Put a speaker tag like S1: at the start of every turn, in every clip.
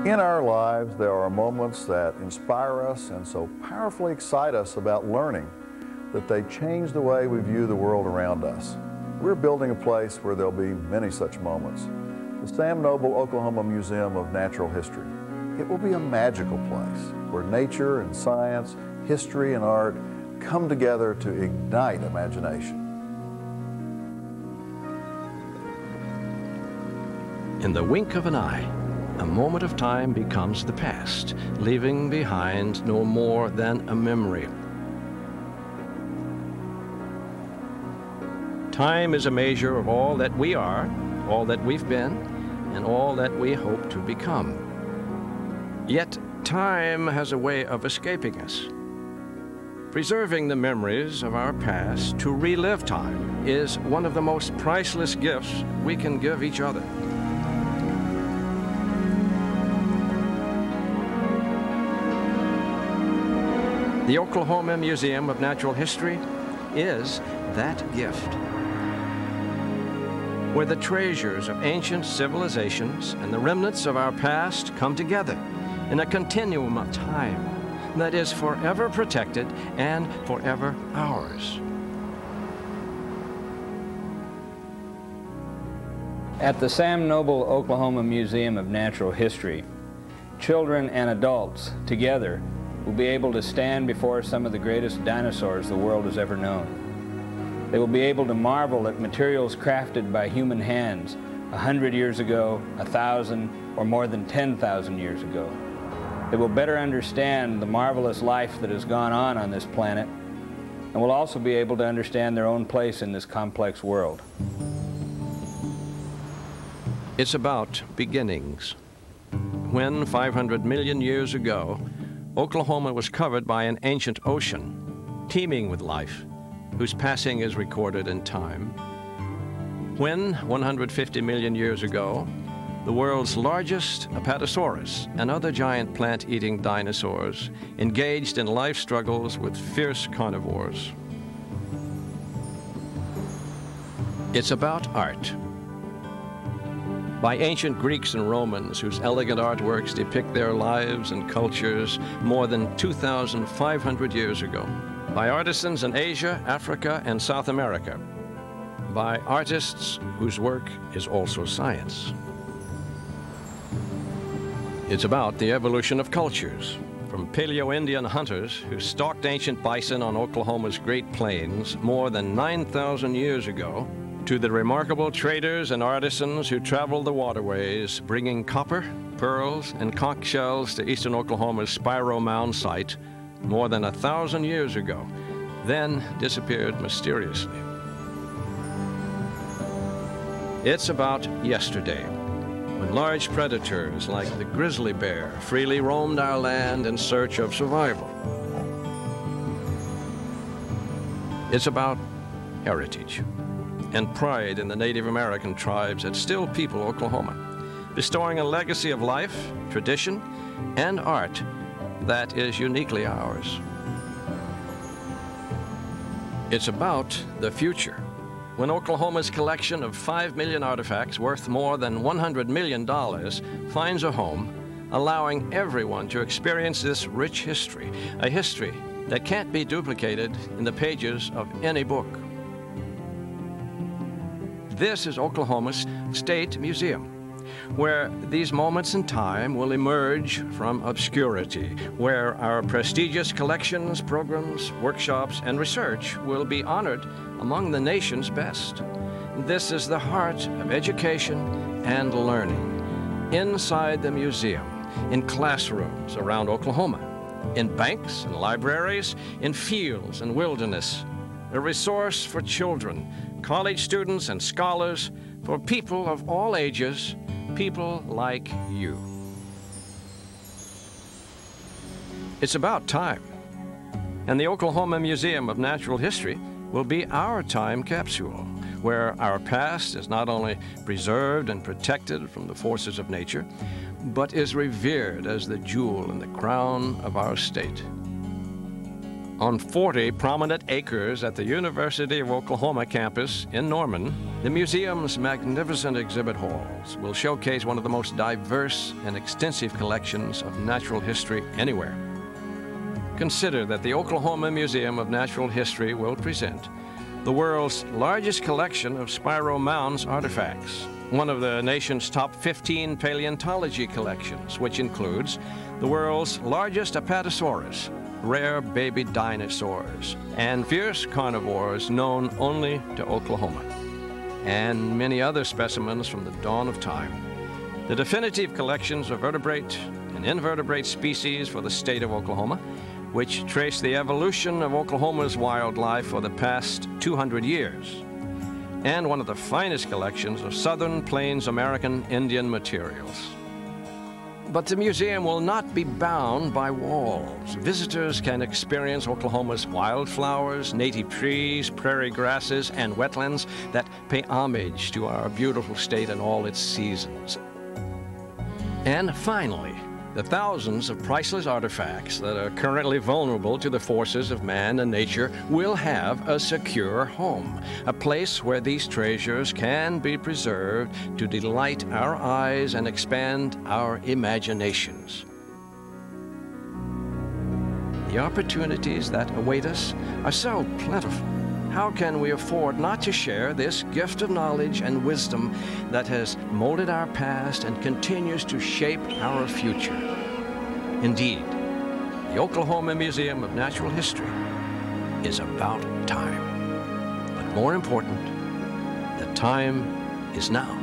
S1: In our lives, there are moments that inspire us and so powerfully excite us about learning that they change the way we view the world around us. We're building a place where there'll be many such moments. The Sam Noble Oklahoma Museum of Natural History. It will be a magical place where nature and science, history and art come together to ignite imagination.
S2: In the wink of an eye, a moment of time becomes the past, leaving behind no more than a memory. Time is a measure of all that we are, all that we've been, and all that we hope to become. Yet time has a way of escaping us. Preserving the memories of our past to relive time is one of the most priceless gifts we can give each other. The Oklahoma Museum of Natural History is that gift, where the treasures of ancient civilizations and the remnants of our past come together in a continuum of time that is forever protected and forever ours.
S3: At the Sam Noble Oklahoma Museum of Natural History, children and adults together will be able to stand before some of the greatest dinosaurs the world has ever known. They will be able to marvel at materials crafted by human hands 100 years ago, 1,000, or more than 10,000 years ago. They will better understand the marvelous life that has gone on this planet, and will also be able to understand their own place in this complex world.
S2: It's about beginnings. When 500 million years ago, Oklahoma was covered by an ancient ocean, teeming with life, whose passing is recorded in time. When, 150 million years ago, the world's largest Apatosaurus and other giant plant-eating dinosaurs engaged in life struggles with fierce carnivores. It's about art. By ancient Greeks and Romans whose elegant artworks depict their lives and cultures more than 2,500 years ago. By artisans in Asia, Africa, and South America. By artists whose work is also science. It's about the evolution of cultures, from Paleo-Indian hunters who stalked ancient bison on Oklahoma's Great Plains more than 9,000 years ago, to the remarkable traders and artisans who traveled the waterways, bringing copper, pearls, and conch shells to eastern Oklahoma's Spiro Mound site more than 1,000 years ago, then disappeared mysteriously. It's about yesterday, when large predators like the grizzly bear freely roamed our land in search of survival. It's about heritage and pride in the Native American tribes that still people Oklahoma, bestowing a legacy of life, tradition, and art that is uniquely ours. It's about the future, when Oklahoma's collection of 5 million artifacts worth more than $100 million finds a home, allowing everyone to experience this rich history, a history that can't be duplicated in the pages of any book. This is Oklahoma's State Museum, where these moments in time will emerge from obscurity, where our prestigious collections, programs, workshops, and research will be honored among the nation's best. This is the heart of education and learning, inside the museum, in classrooms around Oklahoma, in banks and libraries, in fields and wilderness, a resource for children, college students, and scholars, for people of all ages, people like you. It's about time, and the Oklahoma Museum of Natural History will be our time capsule, where our past is not only preserved and protected from the forces of nature, but is revered as the jewel in the crown of our state. On 40 prominent acres at the University of Oklahoma campus in Norman, the museum's magnificent exhibit halls will showcase one of the most diverse and extensive collections of natural history anywhere. Consider that the Oklahoma Museum of Natural History will present the world's largest collection of Spiro Mounds artifacts, one of the nation's top 15 paleontology collections, which includes the world's largest Apatosaurus, rare baby dinosaurs, and fierce carnivores known only to Oklahoma, and many other specimens from the dawn of time. The definitive collections of vertebrate and invertebrate species for the state of Oklahoma, which trace the evolution of Oklahoma's wildlife for the past 200 years, and one of the finest collections of Southern Plains American Indian materials. But the museum will not be bound by walls. Visitors can experience Oklahoma's wildflowers, native trees, prairie grasses, and wetlands that pay homage to our beautiful state in all its seasons. And finally, the thousands of priceless artifacts that are currently vulnerable to the forces of man and nature will have a secure home, a place where these treasures can be preserved to delight our eyes and expand our imaginations. The opportunities that await us are so plentiful. How can we afford not to share this gift of knowledge and wisdom that has molded our past and continues to shape our future? Indeed, the Oklahoma Museum of Natural History is about time. But more important, the time is now.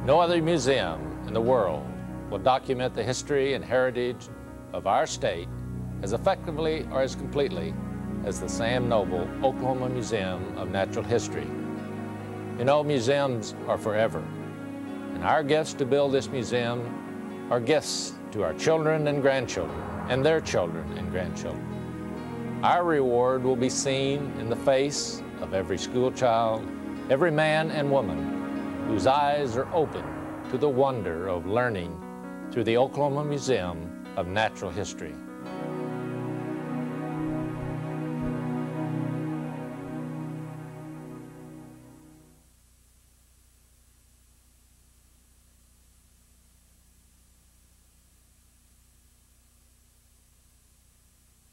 S4: No other museum in the world will document the history and heritage of our state as effectively or as completely as the Sam Noble Oklahoma Museum of Natural History. You know, museums are forever, and our gifts to build this museum are gifts to our children and grandchildren and their children and grandchildren. Our reward will be seen in the face of every school child, every man and woman whose eyes are open to the wonder of learning through the Oklahoma Museum of Natural History.